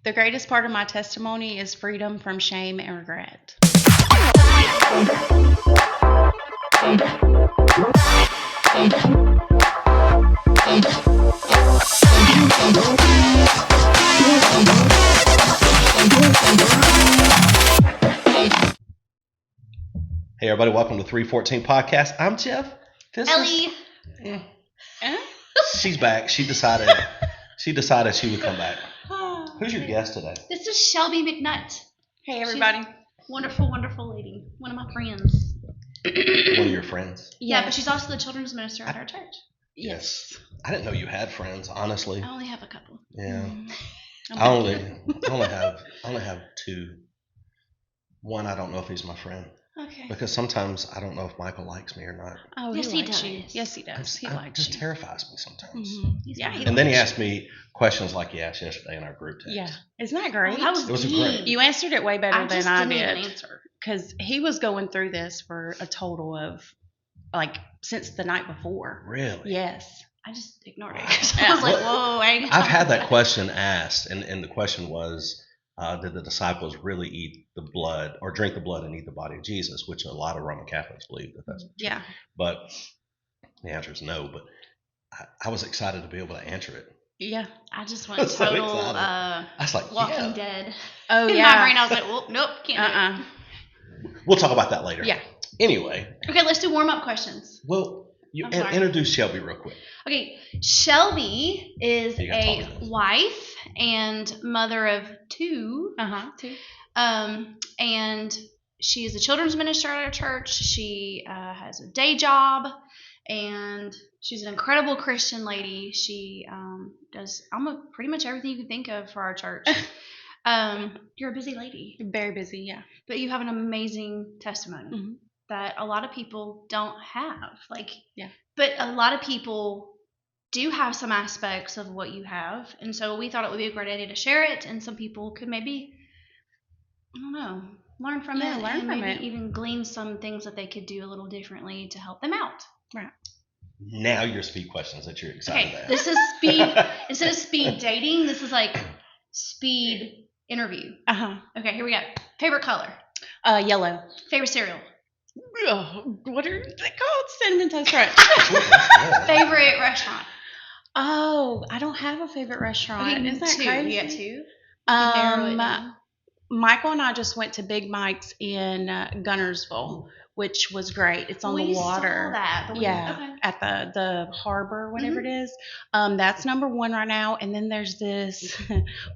The greatest part of my testimony is freedom from shame and regret. Hey everybody, welcome to 314 Podcast. I'm Jeff. Ellie. She's back. She decided she would come back. Who's your guest today? This is Shelbi McNutt. Hey everybody. Wonderful, wonderful lady. One of my friends. One of your friends? Yeah, but she's also the children's minister at our church. Yes. I didn't know you had friends, honestly. I only have a couple. Yeah. I only have two. One, I don't know if he's my friend. Okay. Because sometimes I don't know if Michael likes me or not. Oh, yes, he does. You. Yes, he does. He likes just you. terrifies me sometimes. Mm-hmm. Yeah, and then he asked me questions like he asked yesterday in our group text. Yeah. Isn't that great? That it was great. You answered it way better than I did. Even answer. Because he was going through this for a total of, since the night before. Really? Yes. I just ignored it. I was like, whoa. I've had that question asked, and the question was, did the disciples really eat the blood or drink the blood and eat the body of Jesus, which a lot of Roman Catholics believe that that's true. Yeah. But the answer is no. But I was excited to be able to answer it. Yeah. I just went total I was like, Walking Dead. Oh, in yeah. my brain, I was like, well, nope, can't do it. We'll talk about that later. Yeah. Anyway. Okay, let's do warm-up questions. Well, introduce Shelbi real quick. Okay, Shelbi is a wife and mother of two. Two. And she is a children's minister at our church. She has a day job, and she's an incredible Christian lady. She does pretty much everything you can think of for our church. You're a busy lady. Very busy, yeah. But you have an amazing testimony that a lot of people don't have. But a lot of people do have some aspects of what you have, and so we thought it would be a great idea to share it, and some people could maybe, I don't know, learn from it, even glean some things that they could do a little differently to help them out. Right. Now your speed questions that you're excited about. This is speed. Instead of speed dating, this is like speed interview. Okay, here we go. Favorite color? Yellow. Favorite cereal? What are they called? Cinnamon Toast Crunch. Favorite restaurant? Oh, I don't have a favorite restaurant. Okay, Isn't that two. crazy? You got two? Michael and I just went to Big Mike's in Gunnersville, which was great. It's on the water. Saw that. At the harbor, whatever it is. That's number one right now. And then there's this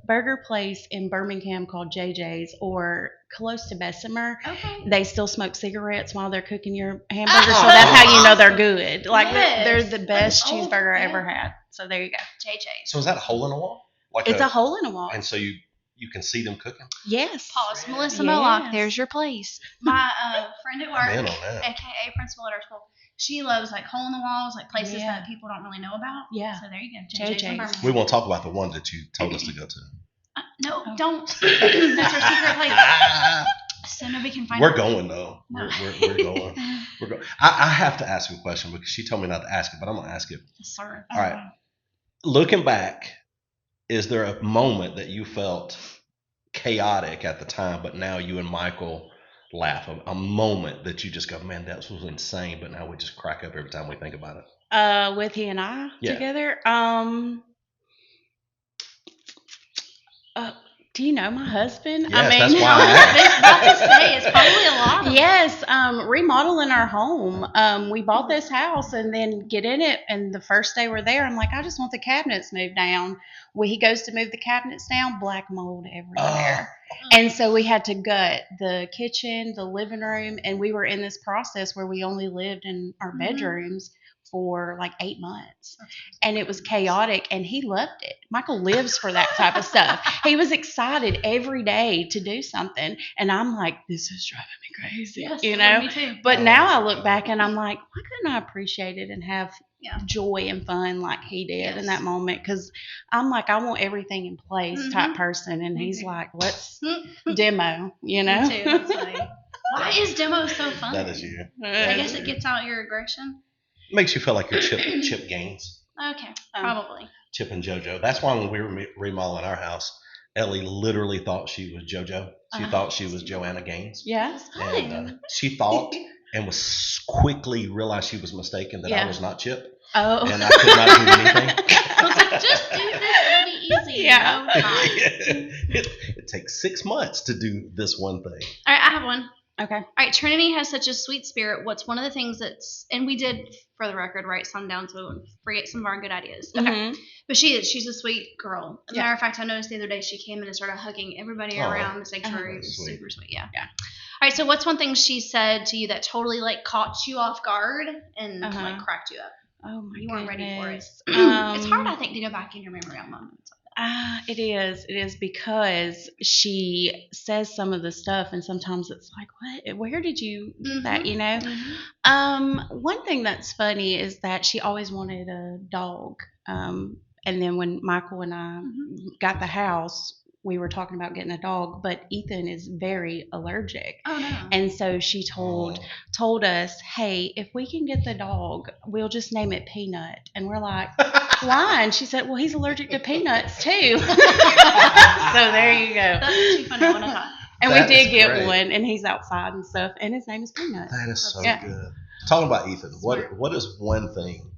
burger place in Birmingham called JJ's, or close to Bessemer. Okay. They still smoke cigarettes while they're cooking your hamburgers, so that's how you know they're good. They're the best cheeseburger I ever had. So there you go. JJ's. So is that a hole in a wall? It's a hole in a wall. And so you can see them cooking? Yes. Pause. Really? Melissa Moloch, there's your place. My friend at work, aka principal at our school, she loves hole in the walls, places that people don't really know about. Yeah. So there you go. JJ's. We won't talk about the one that you told us to go to. No, don't. That's our secret place. So nobody can find it. We're going though. No. We're going. We're going. I have to ask you a question because she told me not to ask it, but I'm gonna ask it. Yes, sir. All right. Looking back, is there a moment that you felt chaotic at the time, but now you and Michael laugh? A moment that you just go, man, that was insane, but now we just crack up every time we think about it. With he and I together. Do you know my husband? Yes, that's why I was about to say it's probably a lot. Yes, remodeling our home. We bought this house and then get in it, and the first day we're there, I'm like, I just want the cabinets moved down. Well, he goes to move the cabinets down, black mold everywhere. And so we had to gut the kitchen, the living room, and we were in this process where we only lived in our bedrooms for 8 months, and it was chaotic, and he loved it. Michael lives for that type of stuff. He was excited every day to do something, and I'm like, this is driving me crazy. Yes, me too. But now I look back and I'm like, why couldn't I appreciate it and have joy and fun like he did in that moment? Because I'm like, I want everything in place type person, and he's like, let's demo, Me too. That's funny. Why is demo so fun? That is you. I guess it gets out your aggression. Makes you feel like you're Chip Gaines. Okay, probably. Chip and JoJo. That's why when we were remodeling our house, Ellie literally thought she was JoJo. She thought she was Joanna Gaines. Yeah. And she thought and was quickly realized she was mistaken that I was not Chip. Oh. And I could not do anything. I was like, just do this. It'll be easy. Yeah. No, it's not. It takes 6 months to do this one thing. All right, I have one. Okay. All right, Trinity has such a sweet spirit. What's one of the things and we did, for the record, write some down so we wouldn't forget some of our good ideas. Okay. Mm-hmm. But she's a sweet girl. As a matter of fact, I noticed the other day she came in and started hugging everybody around the sanctuary. It was super sweet. Yeah. All right, so what's one thing she said to you that totally like caught you off guard and like cracked you up? Oh my You weren't ready for it. It's hard, I think, to go back in your memory on moments. It is because she says some of the stuff, and sometimes it's like, what? Where did you get that? You know. Mm-hmm. One thing that's funny is that she always wanted a dog. And then when Michael and I got the house, we were talking about getting a dog, but Ethan is very allergic. Oh no! And so she told us, hey, if we can get the dog, we'll just name it Peanut. And we're like, why? And she said, well, he's allergic to peanuts too. So there you go. That's too funny. And we did get one, and he's outside and stuff, and his name is Peanut. That is so good. Talking about Ethan, what is one thing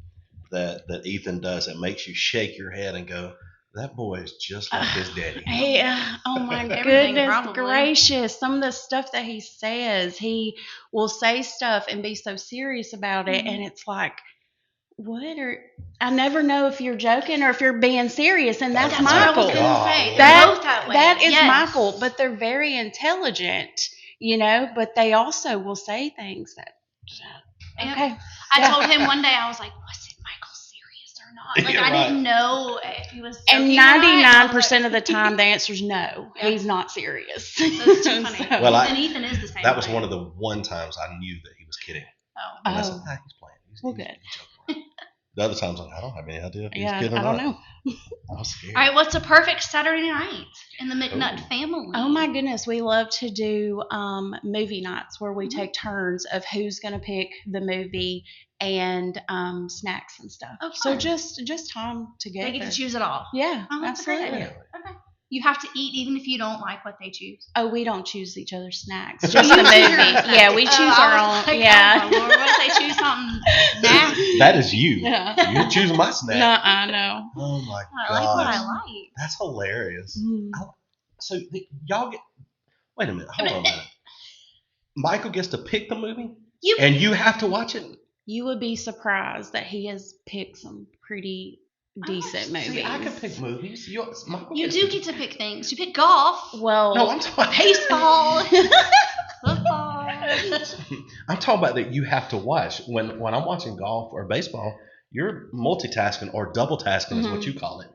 that Ethan does that makes you shake your head and go, that boy is just like his daddy? Hey, oh my goodness gracious. Some of the stuff that he says, he will say stuff and be so serious about it. And it's like, I never know if you're joking or if you're being serious. And that's Michael. What I was that is Michael, but they're very intelligent, but they also will say things that, okay. I told him one day, I was like, was it Michael serious or not? Like, I didn't know if he was joking. And 99% of the time, the answer is no. He's not serious. That's too funny. Well, Ethan is the same. That was one of the one times I knew that he was kidding. And I said, he's playing. He's good. Joking. The other times, I don't have any idea if he's kidding or not. I don't know. I was scared. All right, what's a perfect Saturday night in the McNutt family? Oh my goodness, we love to do movie nights where we take turns of who's going to pick the movie and snacks and stuff. Oh, so just time together. They get to choose it all. Yeah, that's absolutely. a great idea. Okay. You have to eat even if you don't like what they choose. Oh, we don't choose each other's snacks. Just the movie. Yeah, we choose our own. Like, yeah. Oh, Lord, what if they choose something nasty? That is you. Yeah. You're choosing my snack. I know. Oh my god. I like what I like. That's hilarious. So y'all get. Wait a minute. Hold on a minute. Michael gets to pick the movie, and you have to watch it. You would be surprised that he has picked some pretty decent movies. See, I can pick movies. You do get to pick things. You pick golf. Well, no, I'm talking baseball, football. I'm talking about that you have to watch. When I'm watching golf or baseball, you're multitasking or double tasking is what you call it.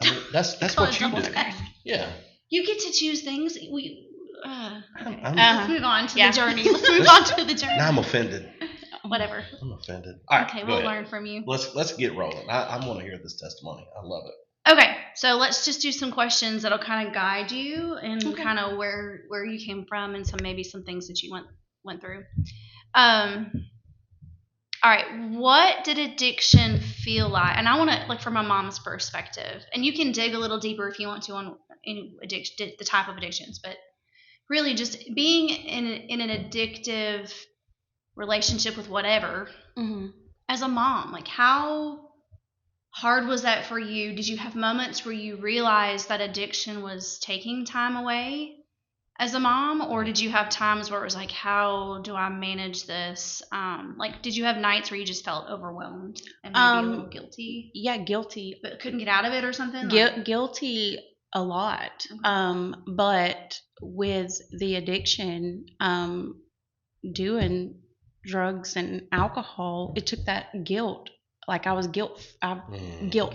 I mean, that's what you do. Yeah. You get to choose things. Let's move on to the journey. Now I'm offended. Whatever. I'm offended. All right, okay, we'll learn from you. Let's get rolling. I want to hear this testimony. I love it. Okay, so let's just do some questions that'll kind of guide you and kind of where you came from and maybe some things that you went through. All right, what did addiction feel like? And I want to from my mom's perspective, and you can dig a little deeper if you want to on any addiction, the type of addictions, but really just being in an addictive relationship with whatever as a mom, how hard was that for you? Did you have moments where you realized that addiction was taking time away as a mom, or did you have times where it was how do I manage this? Did you have nights where you just felt overwhelmed and maybe a little guilty? Yeah, guilty, but couldn't get out of it or something. Guilty a lot, but with the addiction, doing drugs and alcohol, it took that guilt. I was guilt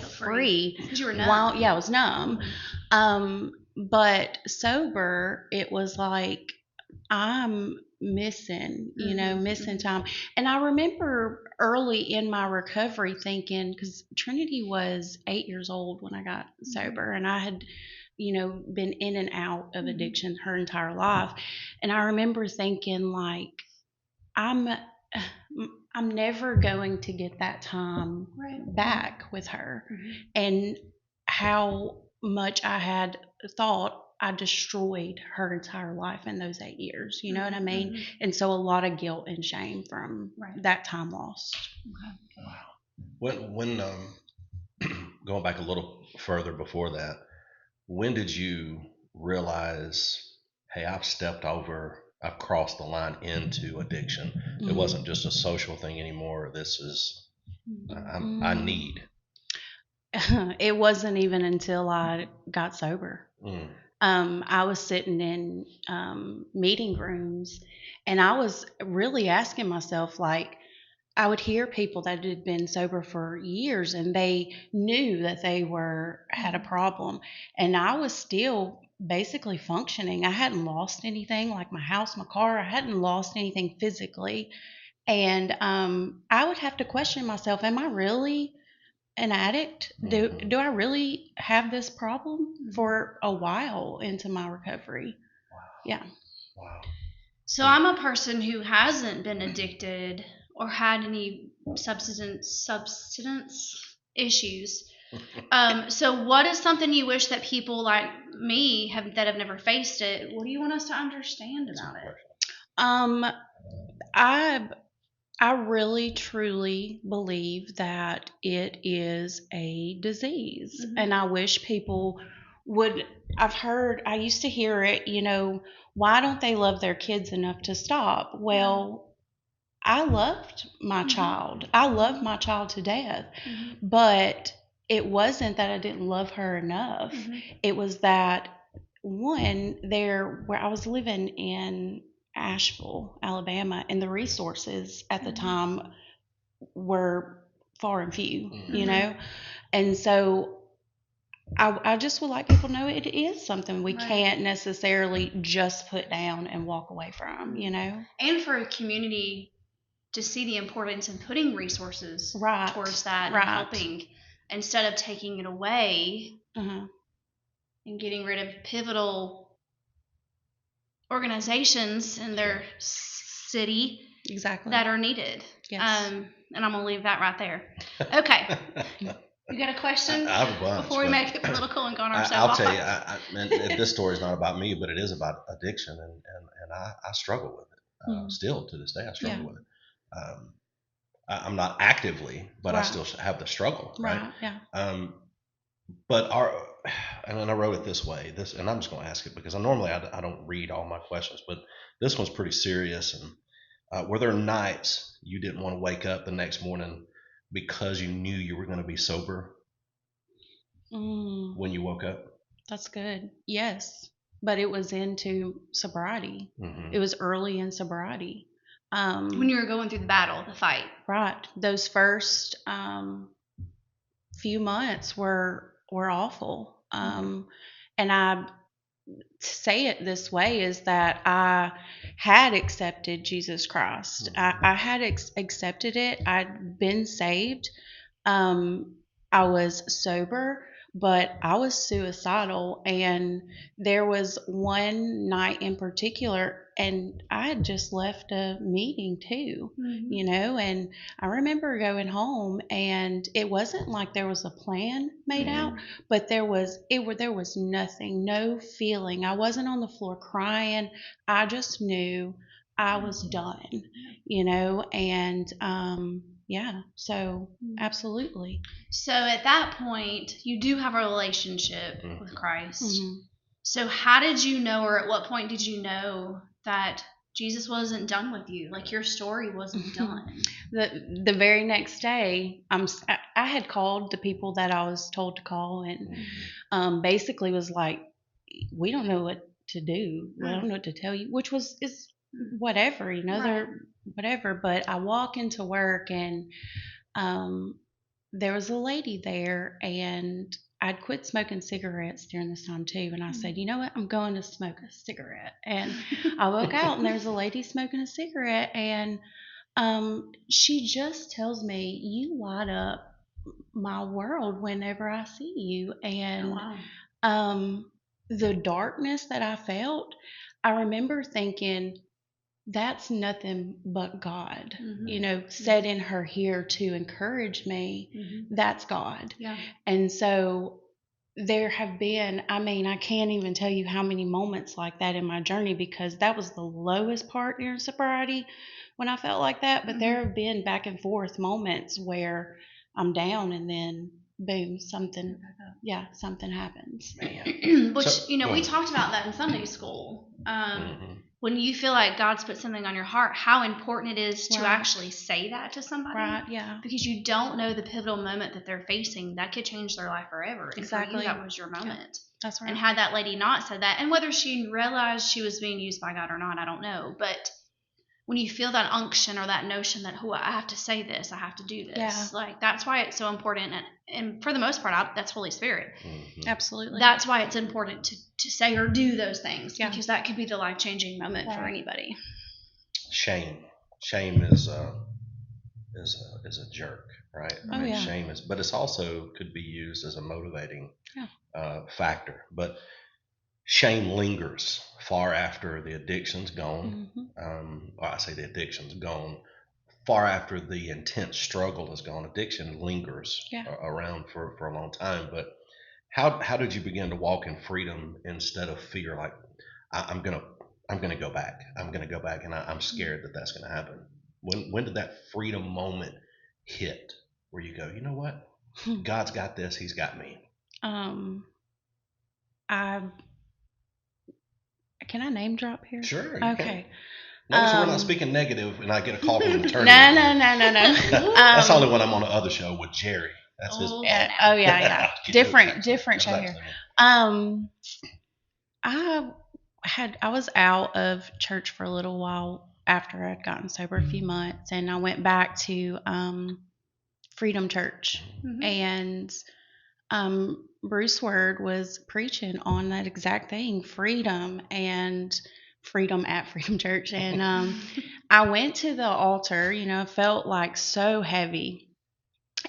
free because you were numb. I was numb. But sober, it was like I'm missing, missing time. And I remember early in my recovery thinking, because Trinity was 8 years old when I got sober, and I had been in and out of addiction her entire life, and I remember thinking I'm never going to get that time back with her. And how much I had thought I destroyed her entire life in those 8 years. You know what I mean? Mm-hmm. And so a lot of guilt and shame from that time lost. Okay. Wow. When going back a little further before that, when did you realize, hey, I've crossed the line into addiction? It wasn't just a social thing anymore. This is, I need. It wasn't even until I got sober. I was sitting in meeting rooms, and I was really asking myself, like, I would hear people that had been sober for years, and they knew that they had a problem, and I was still basically functioning. I hadn't lost anything, like my house, my car. I hadn't lost anything physically, and I would have to question myself: am I really an addict? Do I really have this problem? For a while into my recovery. Wow. Yeah. Wow. So I'm a person who hasn't been addicted or had any substance issues. So what is something you wish that people like me that have never faced it? What do you want us to understand about it? I really truly believe that it is a disease, and I wish people would. I used to hear it, why don't they love their kids enough to stop? Well, I loved my child. I loved my child to death, but it wasn't that I didn't love her enough. It was that, one, where I was living in Asheville, Alabama, and the resources at the time were far and few, and so I just would like people to know it is something we can't necessarily just put down and walk away from, And for a community to see the importance in putting resources towards that and helping instead of taking it away and getting rid of pivotal organizations in their city that are needed. Yes. And I'm going to leave that right there. Okay. You got a question? I have a bunch, before we make it political and go on our I'll tell you, and this story is not about me, but it is about addiction, and I struggle with it. Still to this day, I struggle with it. I'm not actively, but I still have the struggle, right? Yeah. But and then I wrote it this way. And I'm just going to ask it because normally I don't read all my questions, but this one's pretty serious. And were there nights you didn't want to wake up the next morning because you knew you were going to be sober when you woke up? That's good. Yes, but it was into sobriety. It was early in sobriety. When you were going through the fight. Right. Those first few months were awful. And I say it this way is that I had accepted Jesus Christ. I had accepted it. I'd been saved. I was sober, but I was suicidal. And there was one night in particular, and I had just left a meeting too, and I remember going home, and it wasn't like there was a plan made out, but there was nothing, no feeling. I wasn't on the floor crying. I just knew I was done, and so absolutely. So at that point, you do have a relationship with Christ. So how did you know, or at what point did you know that Jesus wasn't done with you? Like your story wasn't done. The very next day, I had called the people that I was told to call, and basically was like, we don't know what to do. We don't know what to tell you, which is whatever, they're whatever. But I walk into work, and there was a lady there, and I'd quit smoking cigarettes during this time too, and I said, you know what, I'm going to smoke a cigarette. And I walk out, and there's a lady smoking a cigarette, and she just tells me, you light up my world whenever I see you. And the darkness that I felt, I remember thinking, that's nothing but God, setting her here to encourage me. That's God. And so there have been, I can't even tell you how many moments like that in my journey, because that was the lowest part during sobriety when I felt like that. But there have been back and forth moments where I'm down and then boom, something happens. Which, we talked about that in Sunday school. When you feel like God's put something on your heart, how important it is to actually say that to somebody. Right, yeah. Because you don't know the pivotal moment that they're facing. That could change their life forever. And for you, that was your moment. Yeah, that's right. And had that lady not said that, and whether she realized she was being used by God or not, I don't know. But when you feel that unction or that notion that, I have to say this, I have to do this. Like, that's why it's so important. And for the most part, that's Holy Spirit. Absolutely. That's why it's important to say or do those things, because that could be the life-changing moment for anybody. Shame is a jerk, right? Shame is, but it's also could be used as a motivating factor. But shame lingers far after the addiction's gone. I say the addiction's gone. Far after the intense struggle is gone, addiction lingers around for a long time. But how did you begin to walk in freedom instead of fear? Like, I'm gonna go back. I'm gonna go back, and I'm scared that that's gonna happen. When did that freedom moment hit where you go, you know what? God's got this. He's got me. Can I name drop here? Sure. Okay. Notice we're not speaking negative, and I get a call from an attorney. No. That's only when I'm on the other show with Jerry. That's his. Yeah. different show here. I was out of church for a little while after I'd gotten sober, a few months, and I went back to Freedom Church, and Bruce Word was preaching on that exact thing, freedom at Freedom Church. And I went to the altar, felt like so heavy.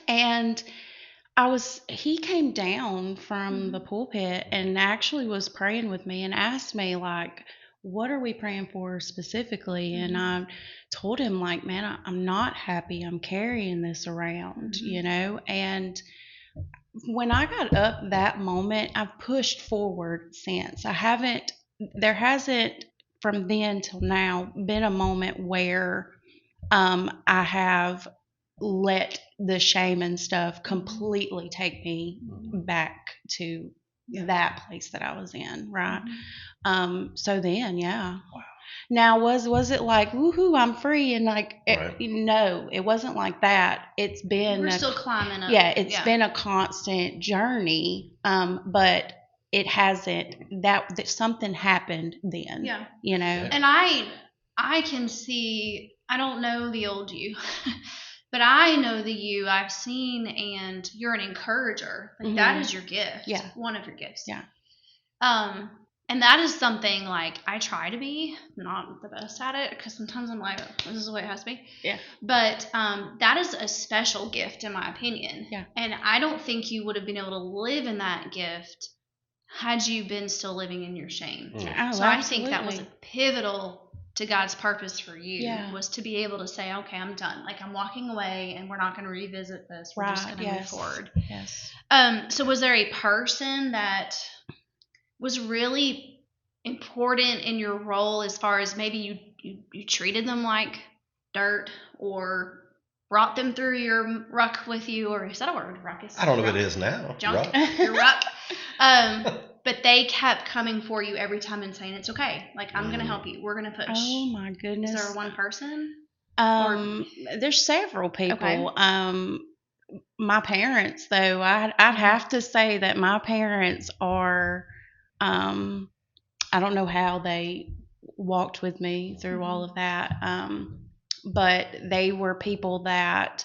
And he came down from the pulpit and actually was praying with me and asked me, like, what are we praying for specifically? And I told him, like, man, I'm not happy. I'm carrying this around, and when I got up that moment, I've pushed forward since. There hasn't from then till now been a moment where I have let the shame and stuff completely take me back to that place that I was in, right? So then, Wow. Now, was it like, woohoo, I'm free, and like, no, it wasn't like that. It's been we're still climbing up. Yeah, it's been a constant journey, but it hasn't. That something happened then. Yeah, And I can see. I don't know the old you, but I know the you I've seen, and you're an encourager. Like that is your gift. Yeah, one of your gifts. Yeah. And that is something, like, I try to be not the best at it, because sometimes I'm like, this is the way it has to be. Yeah. But that is a special gift, in my opinion. Yeah. And I don't think you would have been able to live in that gift had you been still living in your shame. Oh, so absolutely. I think that was pivotal to God's purpose for you, was to be able to say, okay, I'm done. Like, I'm walking away, and we're not going to revisit this. We're just going to move forward. Yes. So was there a person that was really important in your role, as far as maybe you treated them like dirt, or brought them through your ruck with you, or is that a word? Ruckus? I don't know if it is now. Junk. Your ruck. But they kept coming for you every time and saying, it's okay. Like, I'm going to help you. We're going to push. Oh my goodness. Is there one person? There's several people. Okay. My parents, though, I'd have to say that my parents are, I don't know how they walked with me through all of that, but they were people that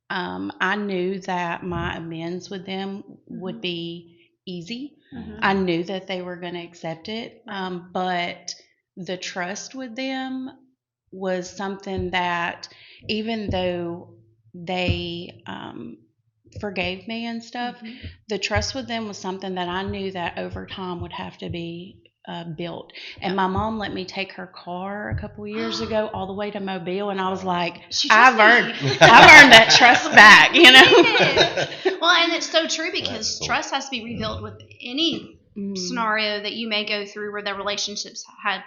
I knew that my amends with them would be easy. I knew that they were going to accept it, but the trust with them was something that, even though they forgave me and stuff, the trust with them was something that I knew that over time would have to be built. And my mom let me take her car a couple of years ago all the way to Mobile, and I was like, I've earned that trust back, you know. Well, and it's so true because trust has to be rebuilt with any scenario that you may go through where the relationships had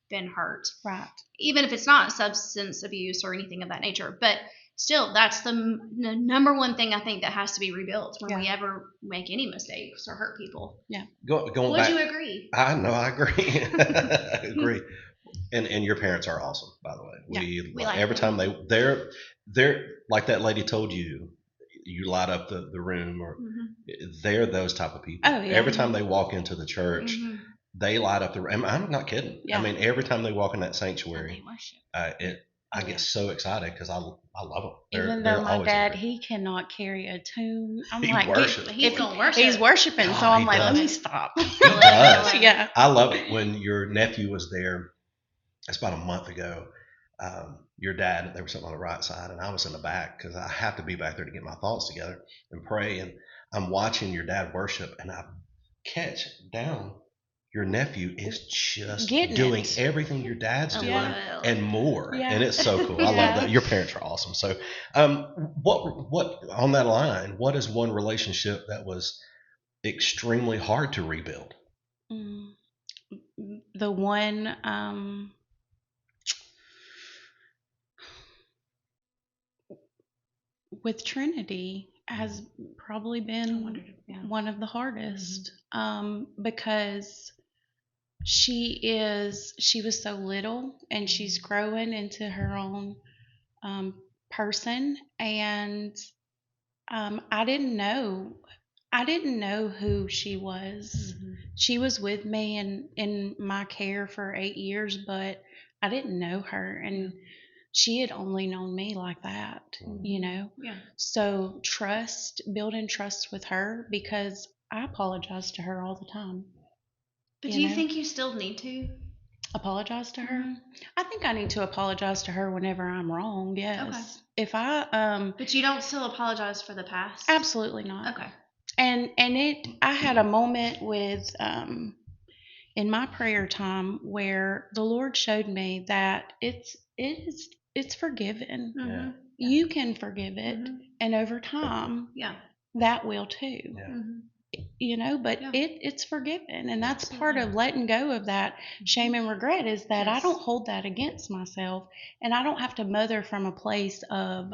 been hurt. Right. Even if it's not substance abuse or anything of that nature. But still, that's the number one thing I think that has to be rebuilt when we ever make any mistakes or hurt people. Yeah. Going Would back, you agree? I know, I agree. I agree. And your parents are awesome, by the way. We like every time they're like that lady told you, you light up the room, or they're those type of people. Oh, yeah. Every time they walk into the church, they light up the room. I'm not kidding. Yeah. I mean, every time they walk in that sanctuary, I get so excited because I love them. Even though my dad, he cannot carry a tune. I'm he's like, he's going to worship. He's worshiping, so I'm like, let me stop. He does. Yeah. I love it. When your nephew was there, it's about a month ago. Your dad, they were sitting on the right side, and I was in the back because I have to be back there to get my thoughts together and pray. And I'm watching your dad worship, and I catch down your nephew is just doing everything your dad's doing and more. Yeah. And it's so cool. I love that. Your parents are awesome. So what on that line, what is one relationship that was extremely hard to rebuild? The one with Trinity has probably been one of the hardest, because she was so little, and she's growing into her own person, and I didn't know who she was. She was with me in my care for 8 years, but I didn't know her, and she had only known me like that, you know? Yeah. So building trust with her, because I apologize to her all the time. But do you think you still need to apologize to her? I think I need to apologize to her whenever I'm wrong, yes. Okay. If I But you don't still apologize for the past? Absolutely not. Okay. And I had a moment with in my prayer time where the Lord showed me that it's forgiven. Yeah. You can forgive it, and over time, that will too. Yeah. You know, but it's forgiven, and that's part of letting go of that shame and regret, is that I don't hold that against myself, and I don't have to mother from a place of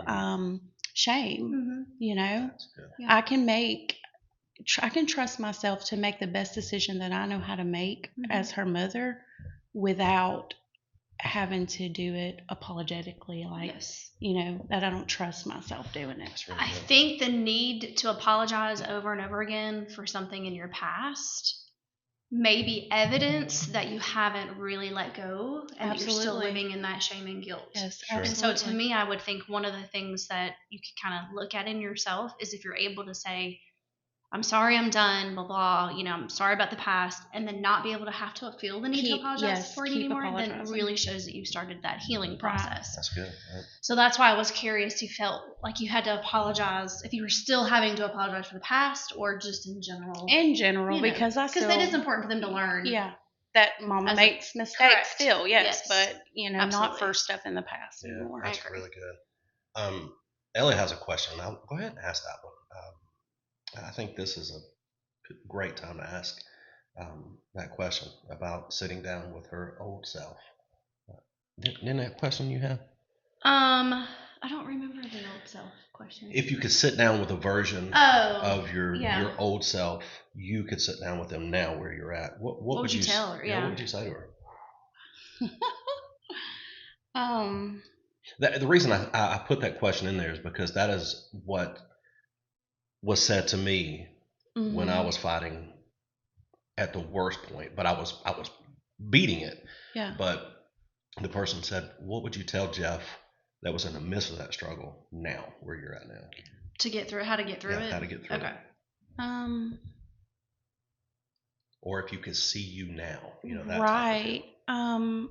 shame. You know, I can trust myself to make the best decision that I know how to make as her mother, without having to do it apologetically, like you know, that I don't trust myself doing it. Really I think the need to apologize over and over again for something in your past may be evidence that you haven't really let go, and that you're still living in that shame and guilt. Yes, absolutely. And so to me, I would think one of the things that you can kind of look at in yourself is if you're able to say, I'm sorry, I'm done, blah, blah, you know, I'm sorry about the past, and then not be able to have to feel the need to apologize for it anymore, then it really shows that you started that healing process. That's good. Right. So that's why I was curious, you felt like you had to apologize, if you were still having to apologize for the past, or just in general. In general, you know, because that is important for them to learn. Yeah. That mama makes mistakes still, yes, but, you know, not for stuff in the past anymore. That's really good. Ellie has a question. I'll go ahead and ask that one. I think this is a great time to ask that question about sitting down with her old self. Didn't that question you have? I don't remember the old self question. If you could sit down with a version of your old self, you could sit down with them now where you're at. What would you tell her? Yeah, what would you say to her? The reason I put that question in there is because that is what was said to me when I was fighting at the worst point, but I was beating it. Yeah. But the person said, "What would you tell Jeff that was in the midst of that struggle now, where you're at now, to get through? How to get through it? How to get through it? Or if you could see you now, you know, that right. I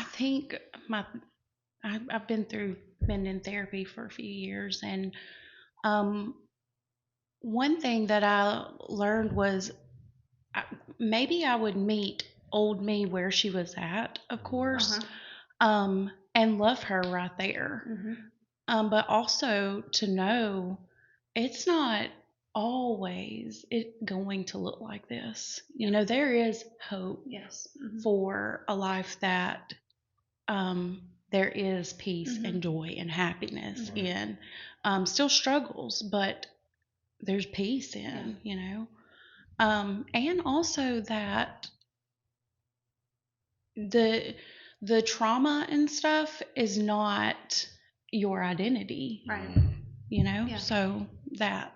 think I've been in therapy for a few years, and one thing that I learned was maybe I would meet old me where she was at, of course, and love her right there. But also to know it's not always going to look like this. You know, there is hope for a life that there is peace and joy and happiness in. Still struggles, but there's peace in, you know. And also that the trauma and stuff is not your identity. Right. You know? So that.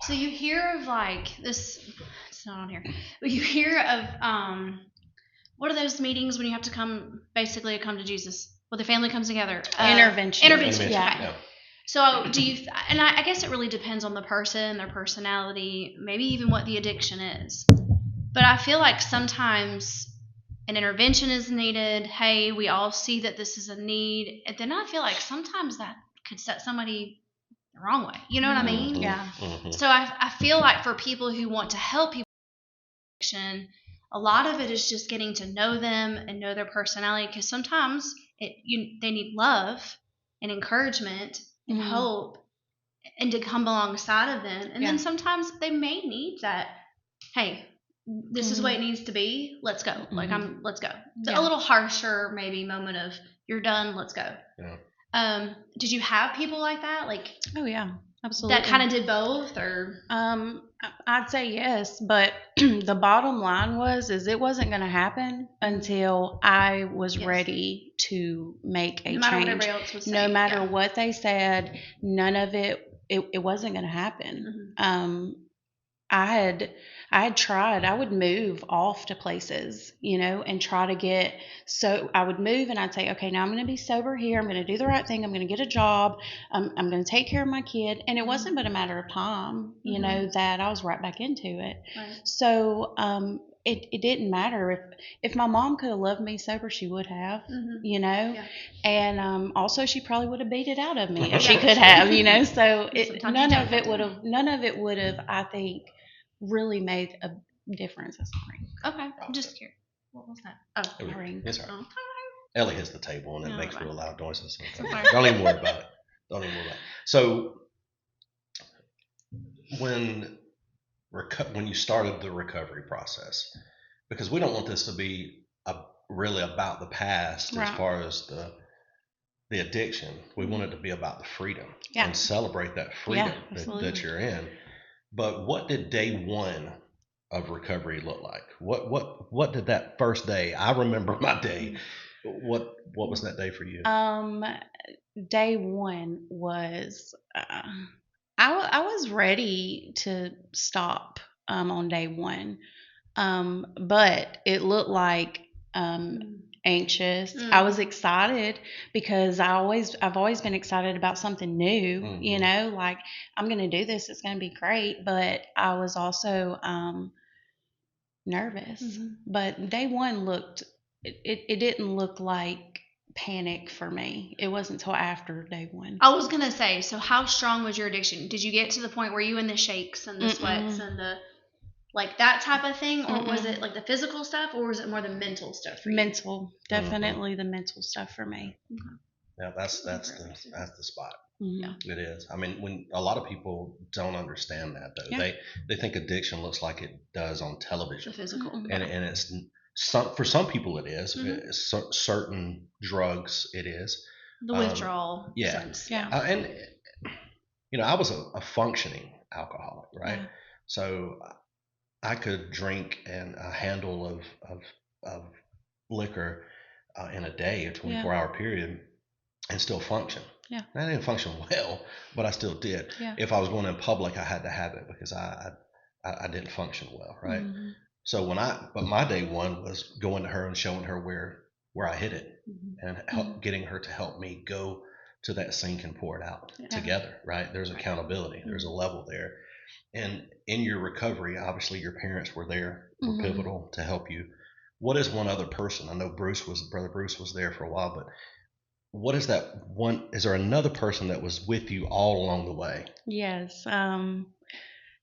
So you hear of like this, it's not on here, but you hear of what are those meetings when you have to come to Jesus? Well, the family comes together. Intervention. Yeah. Okay. So do you, and I guess it really depends on the person, their personality, maybe even what the addiction is. But I feel like sometimes an intervention is needed. Hey, we all see that this is a need. And then I feel like sometimes that could set somebody the wrong way. You know what I mean? Yeah. So I feel like for people who want to help people with addiction, a lot of it is just getting to know them and know their personality, because sometimes they need love and encouragement and hope and to come alongside of them. And then sometimes they may need that, hey, this is the way it needs to be. Let's go. Like let's go. A little harsher maybe moment of you're done. Let's go. Yeah. Did you have people like that? Like, oh yeah, absolutely. That kind of did both, or? I'd say yes, but the bottom line is it wasn't going to happen until I was ready to make a change. No matter what everybody else was saying. No matter what they said, none of it wasn't going to happen. I had tried. I would move off to places, you know, and try to get. So I would move, and I'd say, okay, now I'm going to be sober here. I'm going to do the right thing. I'm going to get a job. I'm going to take care of my kid. And it wasn't but a matter of time, you know, that I was right back into it. Right. So it didn't matter if my mom could have loved me sober, she would have, you know, and also she probably would have beat it out of me if she could have, you know. So none of it would have, I think, really made a difference. Okay, I'm just curious. What was that? Oh, my ring. Yes, sir. Ellie hits the table and it makes real loud noises. Don't even worry about it. So when you started the recovery process, because we don't want this to be really about the past as far as the addiction. We want it to be about the freedom and celebrate that freedom that you're in. But what did day one of recovery look like? What did that first day? I remember my day. What was that day for you? Day one was I was ready to stop on day one, but it looked like anxious. I was excited because I've always been excited about something new, you know, like I'm going to do this, it's going to be great, but I was also nervous. But day one it didn't look like panic for me. It wasn't until after day one. I was going to say, so how strong was your addiction? Did you get to the point where you in the shakes and the sweats and the like that type of thing, or was it like the physical stuff, or was it more the mental stuff for you? Mental, definitely the mental stuff for me. Yeah, that's the spot. Yeah, it is. I mean, when a lot of people don't understand that though, they think addiction looks like it does on television. The physical, and it's for some people it is. Certain drugs it is. The withdrawal. Sense. And you know, I was a functioning alcoholic, right? So I could drink a handle of liquor in a day, a 24-hour period, and still function. Yeah, I didn't function well, but I still did. Yeah. If I was going in public, I had to have it because I didn't function well, right? So but my day one was going to her and showing her where I hit it, and getting her to help me go to that sink and pour it out together, right? There's accountability. There's a level there. And in your recovery, obviously your parents were there, were pivotal to help you. What is one other person? I know Brother Bruce was there for a while, but what is that one? Is there another person that was with you all along the way? Yes.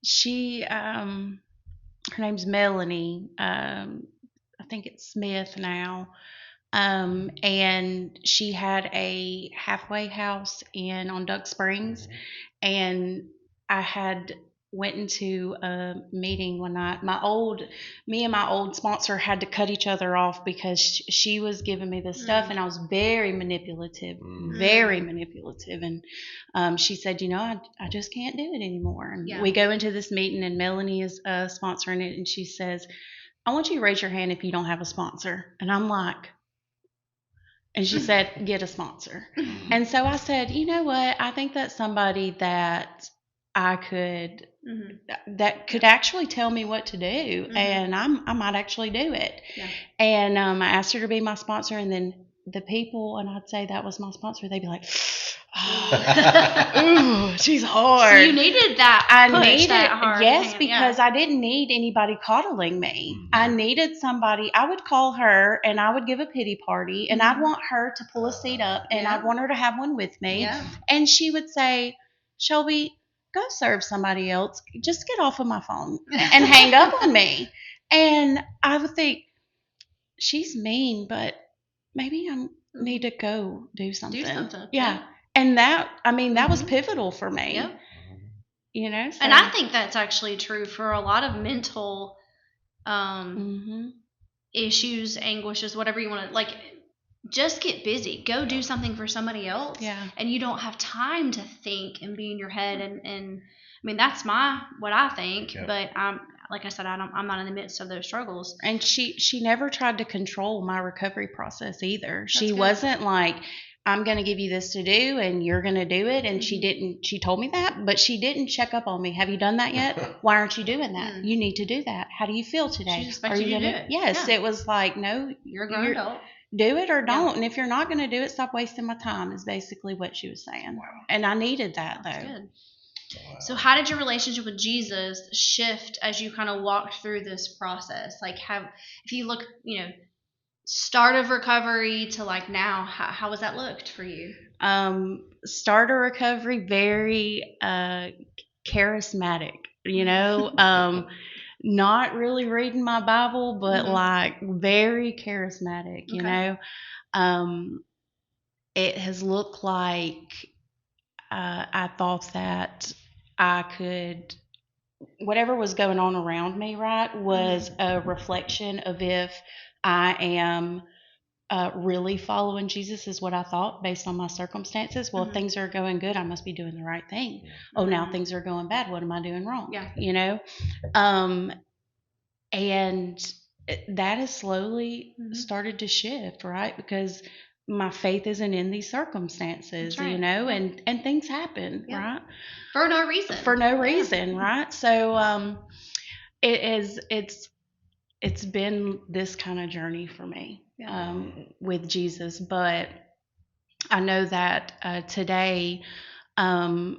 She her name's Melanie. I think it's Smith now. And she had a halfway house on Duck Springs, and I had went into a meeting one night. Me and my old sponsor had to cut each other off because she was giving me this stuff, and I was very manipulative, and she said, I just can't do it anymore. And we go into this meeting, and Melanie is sponsoring it, and she says, I want you to raise your hand if you don't have a sponsor. And I'm like, and she said, get a sponsor. And so I said, you know what? I think that's somebody that I could, that could actually tell me what to do. And I might actually do it. Yeah. And I asked her to be my sponsor. And then the people, and I'd say that was my sponsor, they'd be like, ooh, she's hard. So you needed that push, that hard yes, hand, because I didn't need anybody coddling me. I needed somebody. I would call her and I would give a pity party, and I'd want her to pull a seat up, and I'd want her to have one with me. Yeah. And she would say, Shelby, go serve somebody else. Just get off of my phone and hang up on me. And I would think, she's mean, but maybe I need to go do something. Yeah. And that was pivotal for me. Yep. So. And I think that's actually true for a lot of mental issues, anguishes, whatever you want to, like, just get busy. Go do something for somebody else. Yeah. And you don't have time to think and be in your head. And I mean, that's what I think. Yep. But like I said, I'm not in the midst of those struggles. And she never tried to control my recovery process either. She wasn't like, I'm going to give you this to do and you're going to do it. And she told me that, but she didn't check up on me. Have you done that yet? Why aren't you doing that? You need to do that. How do you feel today? She expects you to do it. Yes. Yeah. It was like, no, you're a grown adult. Do it or don't. Yeah. And if you're not going to do it, stop wasting my time is basically what she was saying. Wow. And I needed that though. That's good. Wow. So how did your relationship with Jesus shift as you kind of walked through this process? Like, if you look, start of recovery to like now, how has that looked for you? Start of recovery, very charismatic, not really reading my Bible, but like very charismatic, it has looked like I thought that I could, whatever was going on around me, right, was a reflection of if I am really following Jesus, is what I thought based on my circumstances. Well, if things are going good, I must be doing the right thing. Oh, now things are going bad. What am I doing wrong? Yeah. And that has slowly started to shift, right? Because my faith isn't in these circumstances, right. And things happen, right? For no reason. For no reason, right? So it's been this kind of journey for me with Jesus. But I know that today I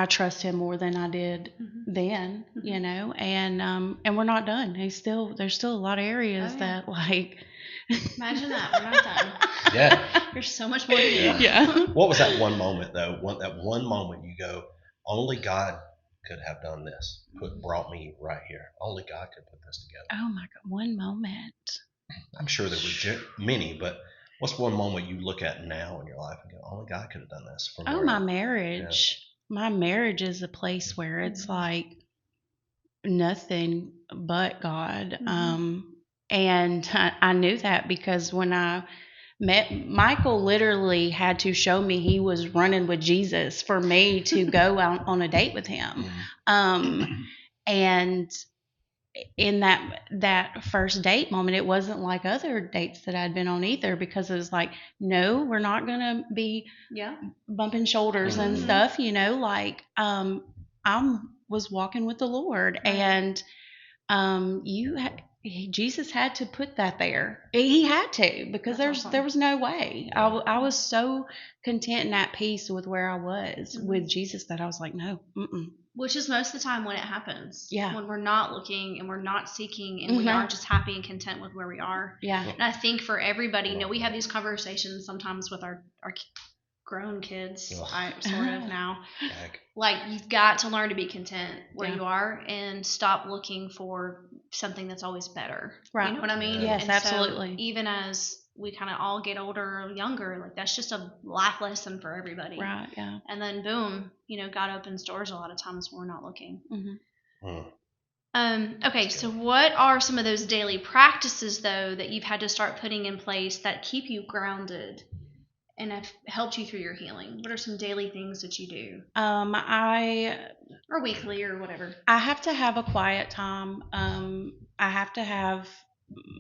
trust him more than I did then, and we're not done. There's still a lot of areas that like. Imagine that. We're not done. Yeah. There's so much more to do. Yeah. What was that one moment though? That one moment you go, only God could have done this. Brought me right here. Only God could put this together. Oh my God. One moment. I'm sure there were many, but what's one moment you look at now in your life and go, only God could have done this? My marriage. Yeah. My marriage is a place where it's like nothing but God. And I knew that because when I met Michael, literally had to show me he was running with Jesus for me to go out on a date with him. And in that first date moment, it wasn't like other dates that I'd been on either, because it was like, no, we're not going to be bumping shoulders and stuff, like I was walking with the Lord, and Jesus had to put that there. He had to, because there was no way. I was so content and at peace with where I was with Jesus that I was like, no. Which is most of the time when it happens. Yeah. When we're not looking and we're not seeking and we are just happy and content with where we are. Yeah. And I think for everybody, we have these conversations sometimes with our grown kids, Ugh. I sort of now. Heck. Like, you've got to learn to be content where you are and stop looking for something that's always better. Right. You know what I mean? Yes, and absolutely. So even as we kind of all get older or younger, like, that's just a life lesson for everybody. Right, yeah. And then boom, God opens doors a lot of times when we're not looking. Mm. Okay, so what are some of those daily practices, though, that you've had to start putting in place that keep you grounded and have helped you through your healing? What are some daily things that you do? Or weekly or whatever. I have to have a quiet time. I have to have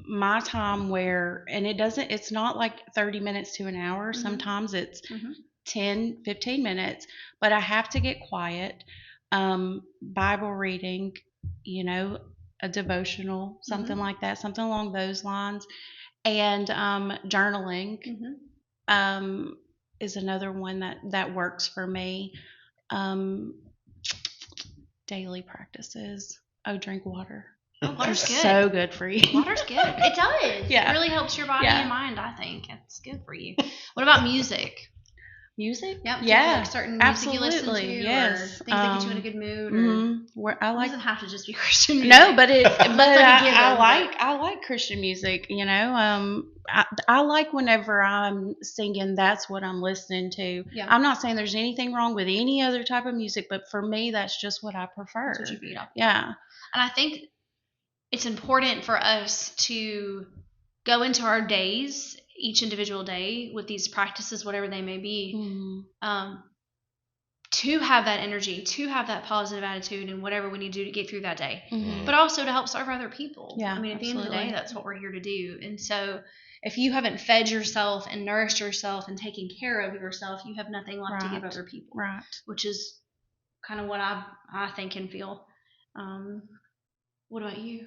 my time where, and it's not like 30 minutes to an hour. Sometimes it's 10, 15 minutes, but I have to get quiet. Bible reading, a devotional, something like that, something along those lines. And journaling is another one that works for me. Daily practices. Oh, drink water. Oh, water's good. So good for you. Water's good. It does. Yeah. It really helps your body and mind, I think. It's good for you. What about music? Music? Yep. Yeah. Like certain music you listen to, yes. Or things that get you in a good mood, or where I like. It doesn't have to just be Christian music. No, but I like Christian music. I like whenever I'm singing. That's what I'm listening to. Yeah. I'm not saying there's anything wrong with any other type of music, but for me, that's just what I prefer. That's what you feed off. Yeah. And I think it's important for us to go into our days, each individual day, with these practices, whatever they may be, to have that energy, to have that positive attitude and whatever we need to do to get through that day, but also to help serve other people. Yeah, I mean, at the end of the day, that's what we're here to do. And so if you haven't fed yourself and nourished yourself and taken care of yourself, you have nothing left to give other people. Right. Which is kind of what I think and feel. What about you?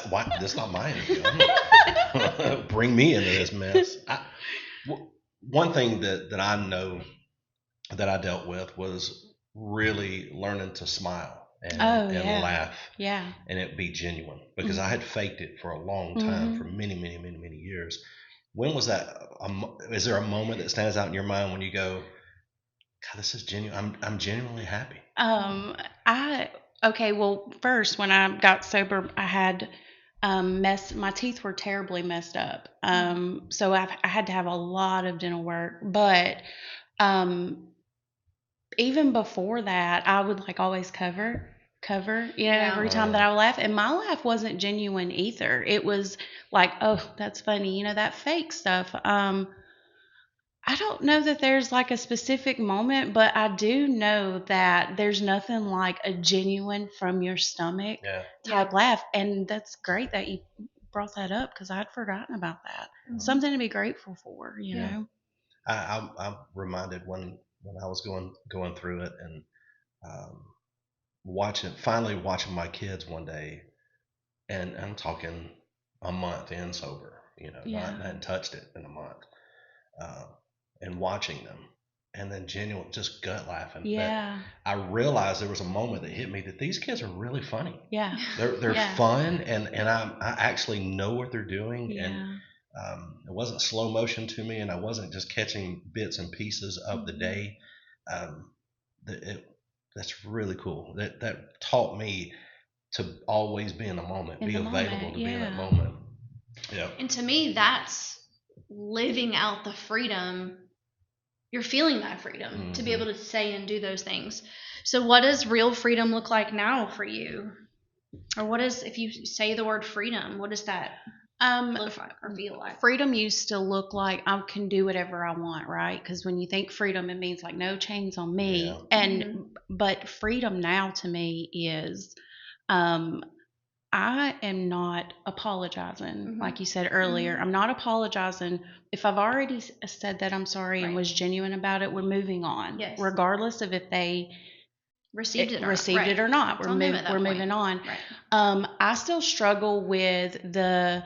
Why? That's not my interview. Bring me into this mess. One thing that I know that I dealt with was really learning to smile and laugh. Yeah. And it be genuine, because I had faked it for a long time, for many, many, many, many years. When was that? Is there a moment that stands out in your mind when you go, God, this is genuine. I'm genuinely happy. Okay, well, first, when I got sober, I had my teeth were terribly messed up. So I had to have a lot of dental work. But even before that, I would always cover, every time that I would laugh. And my laugh wasn't genuine either. It was like, oh, that's funny, that fake stuff. I don't know that there's a specific moment, but I do know that there's nothing like a genuine from your stomach type laugh. And that's great that you brought that up, because I'd forgotten about that. Something to be grateful for, you know. I'm reminded when I was going through it and finally watching my kids one day, and I'm talking a month in sober, I hadn't touched it in a month. And watching them, and then genuine, just gut laughing. Yeah. I realized there was a moment that hit me that these kids are really funny. Yeah. They're fun, and I actually know what they're doing. Yeah. And it wasn't slow motion to me, and I wasn't just catching bits and pieces of the day. That's really cool. That taught me to always be in the moment, be available to be in that moment. Yeah. And to me, that's living out the freedom. You're feeling that freedom to be able to say and do those things. So what does real freedom look like now for you? Or if you say the word freedom, what does that look like or feel like? Freedom used to look like I can do whatever I want, right? Because when you think freedom, it means no chains on me. Yeah. But freedom now to me is I am not apologizing, like you said earlier. I'm not apologizing. If I've already said that I'm sorry and was genuine about it, we're moving on. Yes. Regardless of if they received it or not. We're moving on. Right. I still struggle with I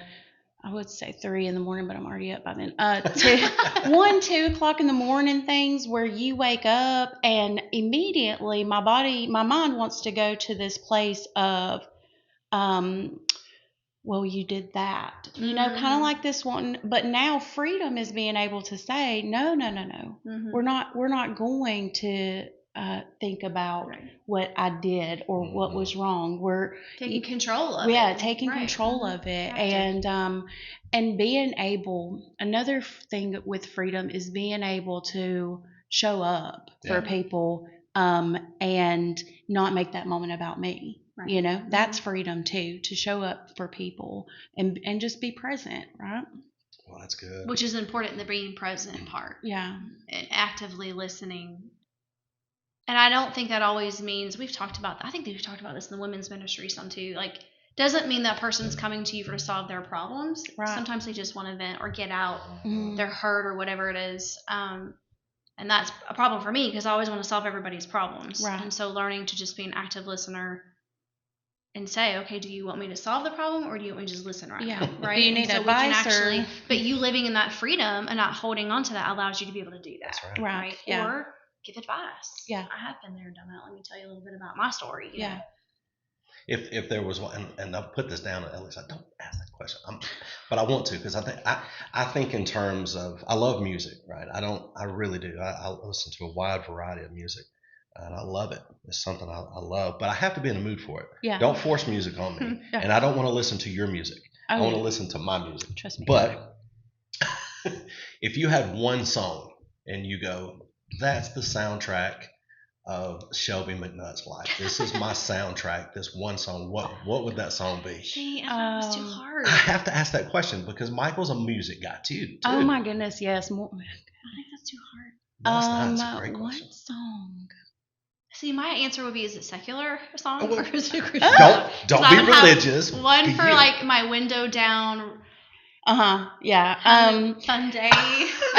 would say 3 in the morning, but I'm already up by then. 2 o'clock in the morning things where you wake up and immediately my mind wants to go to this place of well, you did that. Kind of like this one. But now freedom is being able to say, no. Mm-hmm. We're not going to think about what I did or what was wrong. We're taking control of it. Yeah, taking control of it. And being able, another thing with freedom is being able to show up for people and not make that moment about me. Right. That's freedom too, to show up for people and just be present, right? Well, that's good. Which is important in the being present part. Yeah. And actively listening. And I don't think that always means, I think we've talked about this in the women's ministry some too, like, doesn't mean that person's coming to you to solve their problems. Right. Sometimes they just want to vent or get out their hurt or whatever it is. And that's a problem for me because I always want to solve everybody's problems. Right. And so learning to just be an active listener and say, okay, do you want me to solve the problem or do you want me to just listen right now? Right? Do you need advice? But you living in that freedom and not holding on to that allows you to be able to do that. That's right. Yeah. Or give advice. Yeah. I have been there and done that. Let me tell you a little bit about my story. You know? If there was one, and I'll put this down, at least I don't ask that question, but I want to, because I think in terms of, I love music, right? I really do. I listen to a wide variety of music, and I love it. It's something I love, but I have to be in the mood for it. Yeah. Don't force music on me, and I don't want to listen to your music. I want to listen to my music. Trust me. But if you had one song and you go, that's the soundtrack of Shelbi McNutt's life. This is my soundtrack. This one song. What would that song be? See, I thought it was too hard. I have to ask that question because Michael's a music guy too. Oh my goodness, yes. I think that's too hard. That's a great question. What song? See, my answer would be: is it secular song or is it Christian? Don't be religious. One for like my window down. Yeah. Fun day.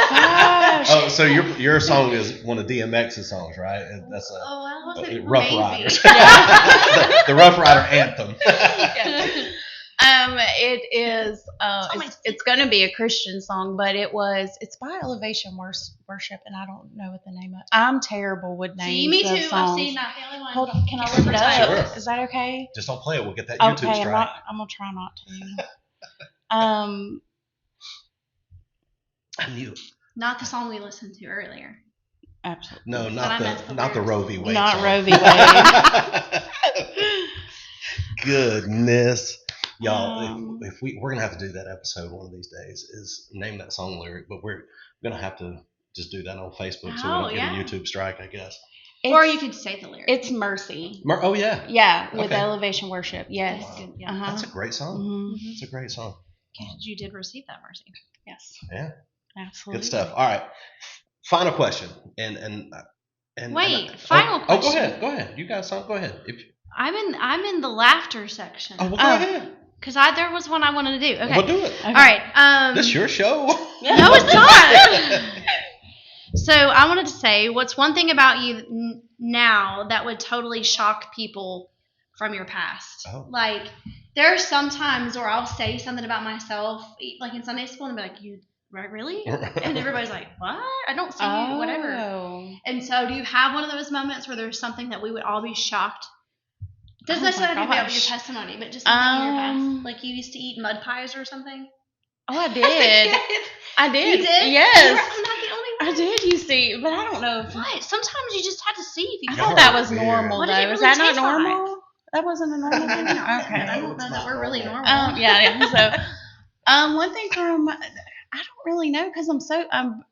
Gosh. Oh, so your song is one of DMX's songs, right? That's Rough Riders. the Rough Rider anthem. It is. It's going to be a Christian song, but it's by Elevation Worship, and I don't know what the name of. I'm terrible with names. See, me too. Songs. I've seen that. The only one. Hold on, can I look it up? Sure. Is that okay? Just don't play it. We'll get that YouTube strike. I'm gonna try not to. I knew it. Not the song we listened to earlier. Absolutely. No, not the Roe v. Wade. Not song. Roe v. Wade. Goodness, y'all! If we're gonna have to do that episode one of these days, is name that song lyric, but we're gonna have to just do that on Facebook so we don't get a YouTube strike, I guess. Or you could say the lyric. It's Mercy. Oh yeah. Yeah, with Elevation Worship. Yes. Wow. Yeah. That's a great song. Mm-hmm. It's a great song. You did receive that mercy. Yes. Yeah. Absolutely. Good stuff. All right. Final question. Final question. Oh, go ahead. You got something? Go ahead. I'm in the laughter section. Oh, well, go ahead. Because there was one I wanted to do. Okay. Well, do it. Okay. All right. This is your show. No, it's not. So I wanted to say, what's one thing about you now that would totally shock people from your past? Oh. Like, there are some times where I'll say something about myself, like in Sunday school, and be like, "You really?" And everybody's like, "What? I don't see you, whatever." And so, do you have one of those moments where there's something that we would all be shocked? Doesn't necessarily have to be about your testimony, but just something in your past, like you used to eat mud pies or something. Oh, I did. I did. You did? Yes. I'm not the only one. I did used to eat, but I don't know if. What? Sometimes you just had to see if you. I thought that was normal, what though. Really is that not taste normal? like? That wasn't a normal thing? Okay. I don't know that we're really normal. Yeah. So, one thing from, I don't really know because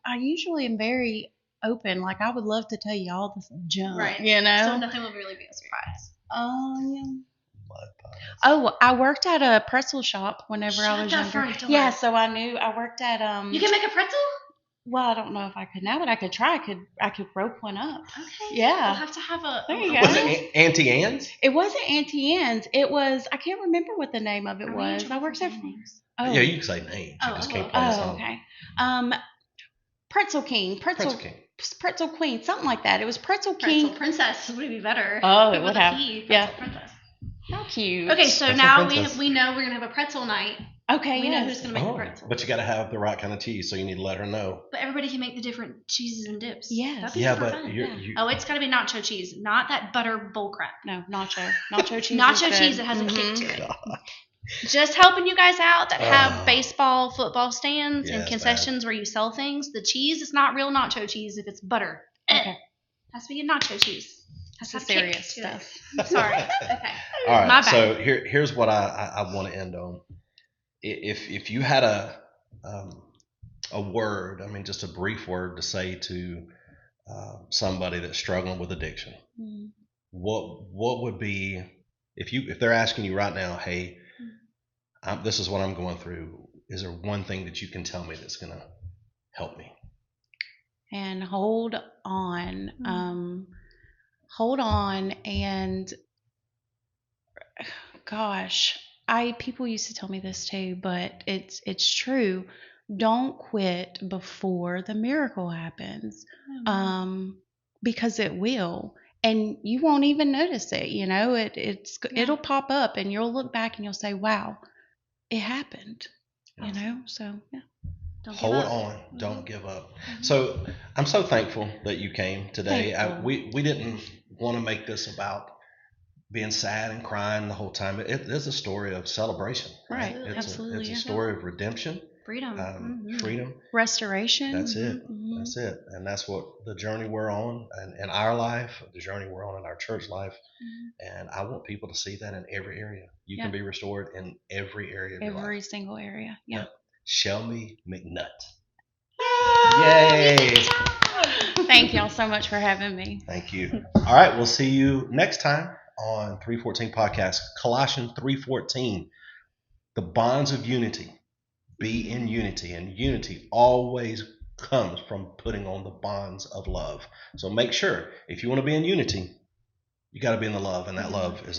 I usually am very open. Like, I would love to tell you all this junk, right? You know? So nothing will really be a surprise. Yeah. Oh, I worked at a pretzel shop whenever I was younger. Yeah, so I worked at You can make a pretzel? Well, I don't know if I could now, but I could try. I could rope one up. Okay. Yeah. We'll have to have a. There you go. Was it Auntie Anne's? It wasn't Auntie Anne's. It was. I can't remember what the name of it was. I worked there for. Oh. Yeah, you can say names. You just can't play a song. Okay. Pretzel King. Pretzel King. Pretzel Queen. Something like that. It was Pretzel King. Pretzel Princess would be better. Oh, it would have. Yeah. Princess. How cute. Okay, so now we know we're gonna have a pretzel night. Okay, we know who's gonna make the pretzel. But you got to have the right kind of cheese, so you need to let her know. But everybody can make the different cheeses and dips. Yes. Yeah, but fun. It's got to be nacho cheese, not that butter bull crap. No, nacho cheese. Nacho cheese that has a kick to it. Just helping you guys out that have baseball, football stands and concessions where you sell things. The cheese is not real nacho cheese if it's butter. Okay. Has to be a nacho cheese. That's serious stuff. Sorry. Okay. All right. My bad. So here's what I want to end on. If you had a word, I mean, just a brief word to say to somebody that's struggling with addiction, what would be, if they're asking you right now, hey, this is what I'm going through, is there one thing that you can tell me that's going to help me? And hold on. Hold on. And gosh, people used to tell me this too, but it's true. Don't quit before the miracle happens. Because it will. And you won't even notice it, it'll pop up and you'll look back and you'll say, wow, it happened. So yeah. Hold on. Don't give up. So I'm so thankful that you came today. We didn't want to make this about being sad and crying the whole time. It is a story of celebration. Right. Absolutely. It's a story of redemption. Freedom. Freedom. Restoration. That's it. That's it. And that's what the journey we're on in our life, the journey we're on in our church life. And I want people to see that in every area. You can be restored in every area of your life. Every single area. Yeah. Shelbi McNutt. Yay! Thank y'all so much for having me. Thank you. All right, we'll see you next time on 314 Podcast. Colossians 3:14. The bonds of unity. Be in unity. And unity always comes from putting on the bonds of love. So make sure, if you want to be in unity, you got to be in the love. And that love is